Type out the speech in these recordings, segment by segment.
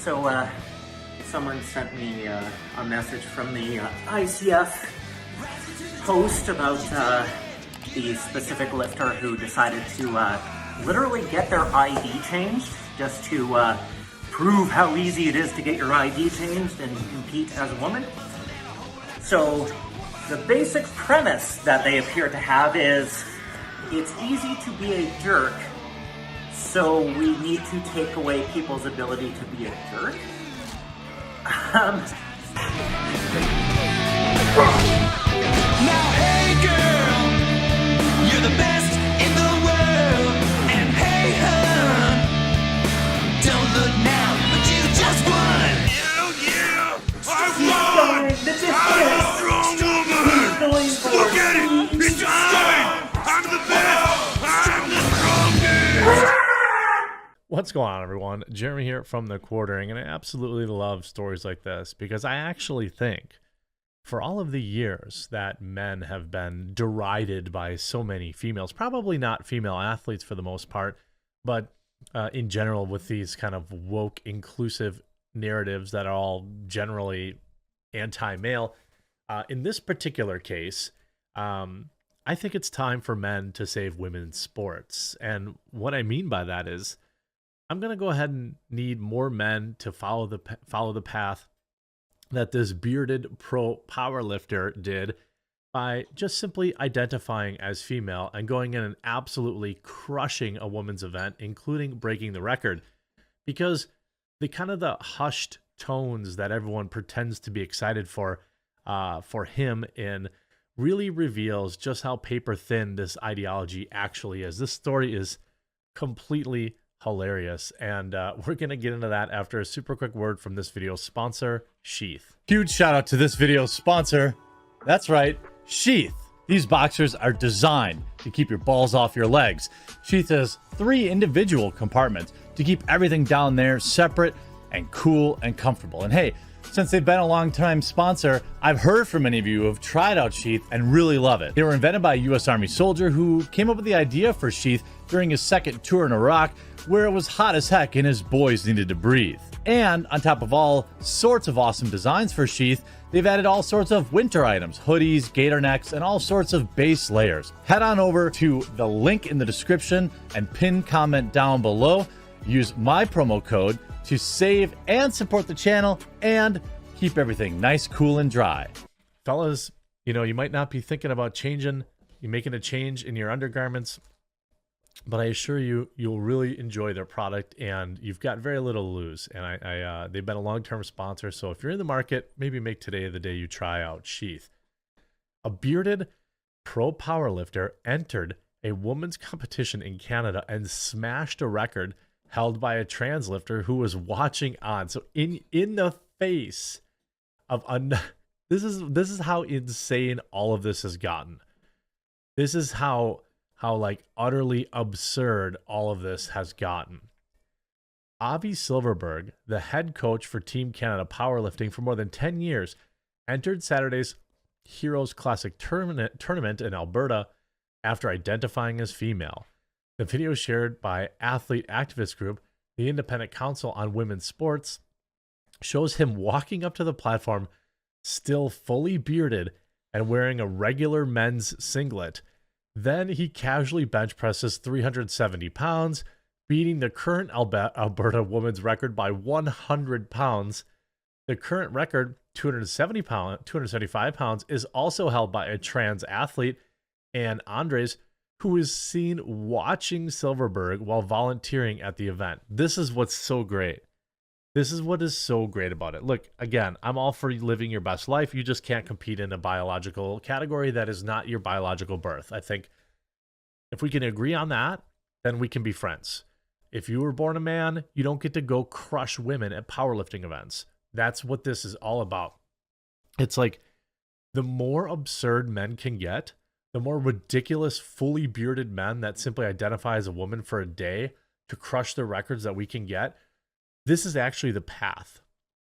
Someone sent me a message from the ICF post about the specific lifter who decided to literally get their ID changed just to prove how easy it is to get your ID changed and compete as a woman. So the basic premise that they appear to have is it's easy to be a jerk, so we need to take away people's ability to be a jerk. Now, hey girl, you're the best in the world. And hey hun, don't look now, but you just won. Yeah, I won. I'm a strong woman. Look at it, it's time. I'm the best. I'm the strongest. What's going on, everyone? Jeremy here from The Quartering, and I absolutely love stories like this because I actually think for all of the years that men have been derided by so many females, probably not female athletes for the most part, but in general with these kind of woke, inclusive narratives that are all generally anti-male, in this particular case, I think it's time for men to save women's sports. And what I mean by that is I'm going to go ahead and need more men to follow the path that this bearded pro powerlifter did by just simply identifying as female and going in and absolutely crushing a woman's event, including breaking the record. Because the hushed tones that everyone pretends to be excited for him in really reveals just how paper thin this ideology actually is. This story is completely hilarious, and we're gonna get into that after a super quick word from this video sponsor, Sheath. Huge shout out to this video's sponsor. That's right, Sheath. These boxers are designed to keep your balls off your legs. Sheath has 3 individual compartments to keep everything down there separate and cool and comfortable. And hey, since they've been a long-time sponsor, I've heard from many of you who have tried out Sheath and really love it. They were invented by a U.S. Army soldier who came up with the idea for Sheath during his second tour in Iraq, where it was hot as heck and his boys needed to breathe. And on top of all sorts of awesome designs for Sheath, they've added all sorts of winter items, hoodies, gator necks, and all sorts of base layers. Head on over to the link in the description and pinned comment down below. Use my promo code to save and support the channel and keep everything nice, cool, and dry. Fellas, you might not be thinking about making a change in your undergarments, but I assure you, you'll really enjoy their product, and you've got very little to lose. And they've been a long-term sponsor, so if you're in the market, maybe make today the day you try out Sheath. A bearded pro powerlifter entered a women's competition in Canada and smashed a record held by a trans lifter who was watching on. So in the face of this is how insane all of this has gotten. This is how like utterly absurd all of this has gotten. Avi Silverberg, the head coach for Team Canada powerlifting for more than 10 years, entered Saturday's Heroes Classic tournament in Alberta after identifying as female. The video shared by athlete activist group, the Independent Council on Women's Sports, shows him walking up to the platform, still fully bearded and wearing a regular men's singlet. Then he casually bench presses 370 pounds, beating the current Alberta women's record by 100 pounds. The current record, 275 pounds, is also held by a trans athlete, Ann Andres, who is seen watching Silverberg while volunteering at the event. This is what's so great. This is what is so great about it. Look, again, I'm all for living your best life. You just can't compete in a biological category that is not your biological birth. I think if we can agree on that, then we can be friends. If you were born a man, you don't get to go crush women at powerlifting events. That's what this is all about. It's like the more absurd men can get, the more ridiculous, fully bearded men that simply identify as a woman for a day to crush the records that we can get. This is actually the path.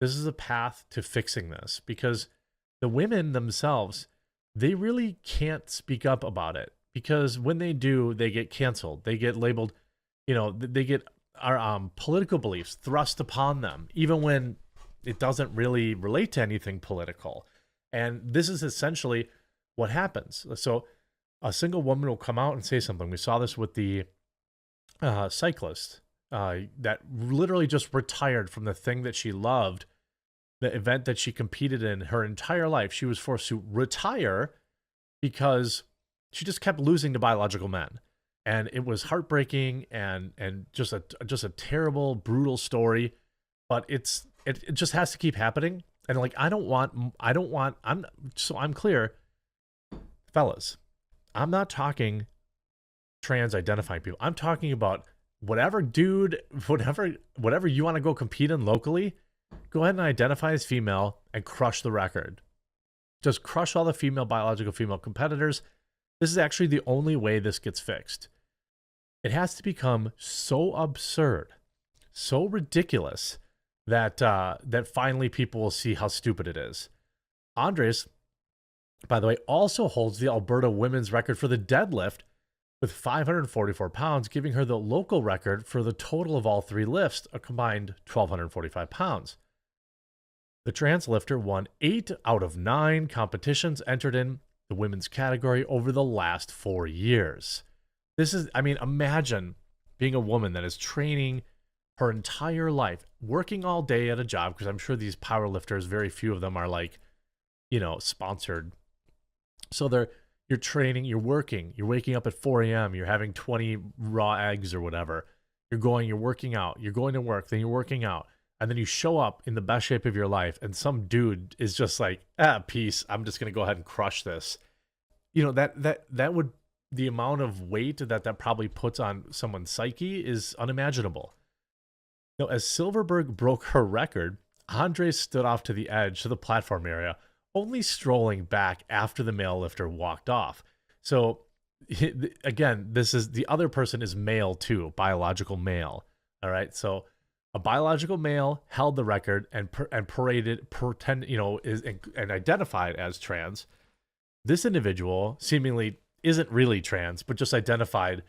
This is a path to fixing this, because the women themselves, they really can't speak up about it, because when they do, they get canceled. They get labeled, they get political beliefs thrust upon them, even when it doesn't really relate to anything political. And this is essentially what happens. So a single woman will come out and say something. We saw this with the cyclist that literally just retired from the thing that she loved, the event that she competed in her entire life. She was forced to retire because she just kept losing to biological men. And it was heartbreaking and just a terrible, brutal story. But it just has to keep happening. And like, I'm clear, fellas, I'm not talking trans identifying people. I'm talking about whatever dude, whatever you want to go compete in locally, go ahead and identify as female and crush the record. Just crush all the biological female competitors. This is actually the only way this gets fixed. It has to become so absurd, so ridiculous that finally people will see how stupid it is. Andres, by the way, also holds the Alberta women's record for the deadlift with 544 pounds, giving her the local record for the total of all three lifts, a combined 1,245 pounds. The trans lifter won 8 out of 9 competitions entered in the women's category over the last 4 years. This is, imagine being a woman that is training her entire life, working all day at a job, because I'm sure these power lifters, very few of them are like, sponsored. So you're training, you're working, you're waking up at 4 a.m., you're having 20 raw eggs or whatever. You're working out, you're going to work, then you're working out. And then you show up in the best shape of your life, and some dude is just like, peace, I'm just going to go ahead and crush this. That would, the amount of weight that probably puts on someone's psyche is unimaginable. Now, as Silverberg broke her record, Andres stood off to the edge to the platform area, only strolling back after the male lifter walked off. So, again, the other person is male too, biological male. All right, so a biological male held the record and identified as trans. This individual seemingly isn't really trans, but just identified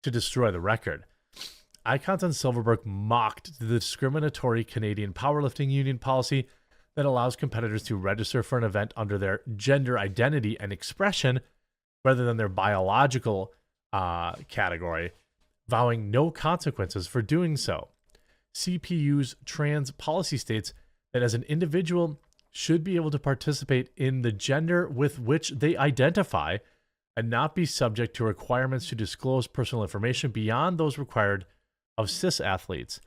to destroy the record. Icons on Silverberg mocked the discriminatory Canadian powerlifting union policy that allows competitors to register for an event under their gender identity and expression rather than their biological category, vowing no consequences for doing so. CPU's trans policy states that as an individual should be able to participate in the gender with which they identify and not be subject to requirements to disclose personal information beyond those required of cis athletes.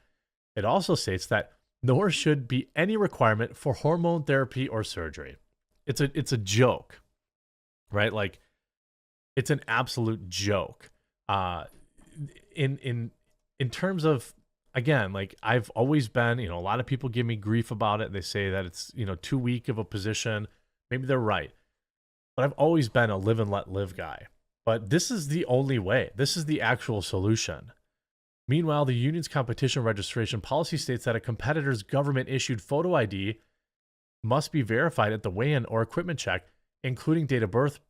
It also states that nor should be any requirement for hormone therapy or surgery. It's a joke, right? Like, it's an absolute joke. In terms of, again, like, I've always been, a lot of people give me grief about it. They say that it's, too weak of a position. Maybe they're right. But I've always been a live and let live guy. But this is the only way. This is the actual solution. Meanwhile, the union's competition registration policy states that a competitor's government-issued photo ID must be verified at the weigh-in or equipment check, including date of birth,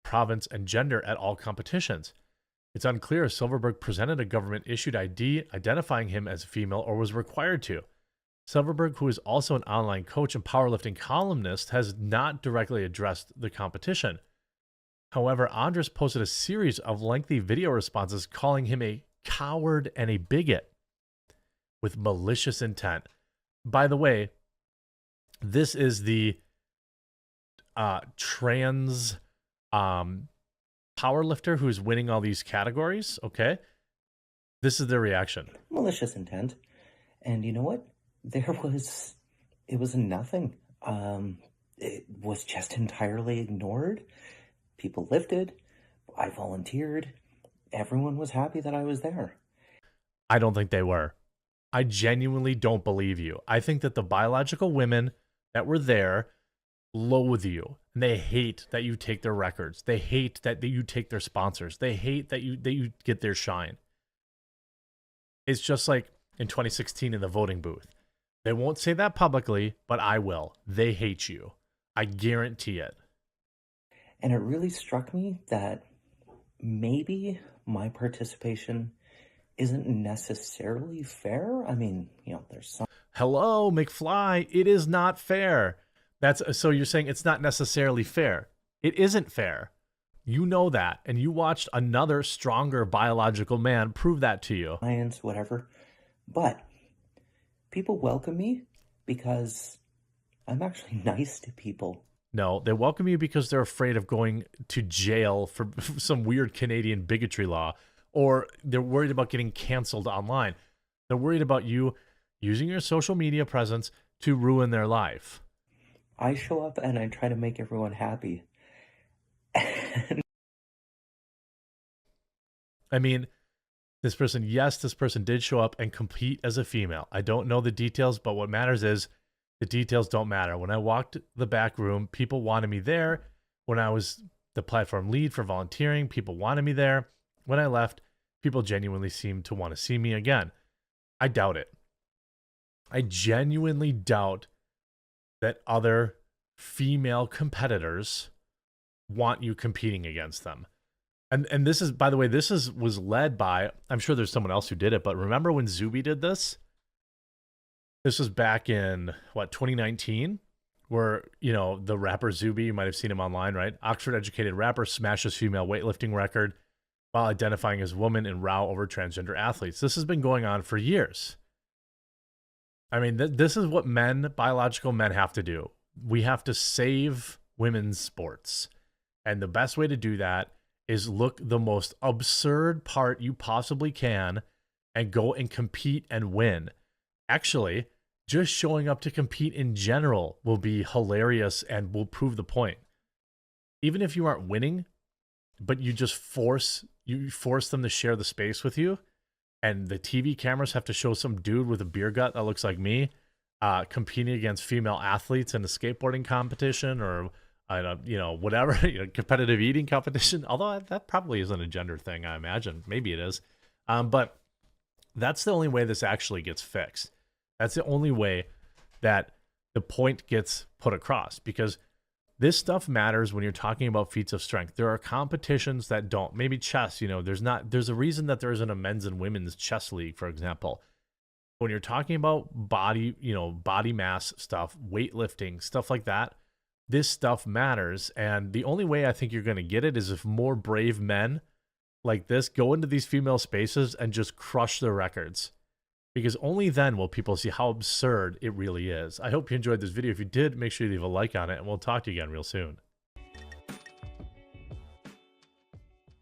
province, and gender at all competitions. It's unclear if Silverberg presented a government-issued ID identifying him as female or was required to. Silverberg, who is also an online coach and powerlifting columnist, has not directly addressed the competition. However, Andres posted a series of lengthy video responses calling him a coward and a bigot with malicious intent. By the way, this is the trans powerlifter who's winning all these categories. Okay, this is their reaction. Malicious intent. And you know what? It was nothing. It was just entirely ignored. People lifted. I volunteered. Everyone was happy that I was there. I don't think they were. I genuinely don't believe you. I think that the biological women that were there loathe you. And they hate that you take their records. They hate that you take their sponsors. They hate that you get their shine. It's just like in 2016 in the voting booth. They won't say that publicly, but I will. They hate you. I guarantee it. And it really struck me that maybe my participation isn't necessarily fair. I mean, there's some Hello, McFly. It is not fair. So you're saying it's not necessarily fair. It isn't fair. You know that, and you watched another stronger biological man prove that to you. science, whatever, but people welcome me because I'm actually nice to people. No, they welcome you because they're afraid of going to jail for some weird Canadian bigotry law, or they're worried about getting canceled online. They're worried about you using your social media presence to ruin their life. I show up and I try to make everyone happy. I mean, this person did show up and compete as a female. I don't know the details, but what matters is the details don't matter. When I walked the back room, people wanted me there. When I was the platform lead for volunteering, people wanted me there. When I left, people genuinely seemed to want to see me again. I doubt it. I genuinely doubt that other female competitors want you competing against them. And this is, by the way, was led by, I'm sure there's someone else who did it, but remember when Zooby did this? This was back in, 2019, where, the rapper Zooby, you might have seen him online, right? Oxford-educated rapper smashes female weightlifting record while identifying as woman in row over transgender athletes. This has been going on for years. I mean, this is what biological men have to do. We have to save women's sports. And the best way to do that is look the most absurd part you possibly can and go and compete and win. Actually, just showing up to compete in general will be hilarious and will prove the point. Even if you aren't winning, but you just force them to share the space with you, and the TV cameras have to show some dude with a beer gut that looks like me competing against female athletes in a skateboarding competition or whatever, competitive eating competition. Although that probably isn't a gender thing, I imagine. Maybe it is. But that's the only way this actually gets fixed. That's the only way that the point gets put across, because this stuff matters when you're talking about feats of strength. There are competitions that don't. Maybe chess, there's a reason that there isn't a men's and women's chess league, for example. When you're talking about body mass stuff, weightlifting, stuff like that, this stuff matters. And the only way I think you're going to get it is if more brave men like this go into these female spaces and just crush their records. Because only then will people see how absurd it really is. I hope you enjoyed this video. If you did, make sure you leave a like on it, and we'll talk to you again real soon.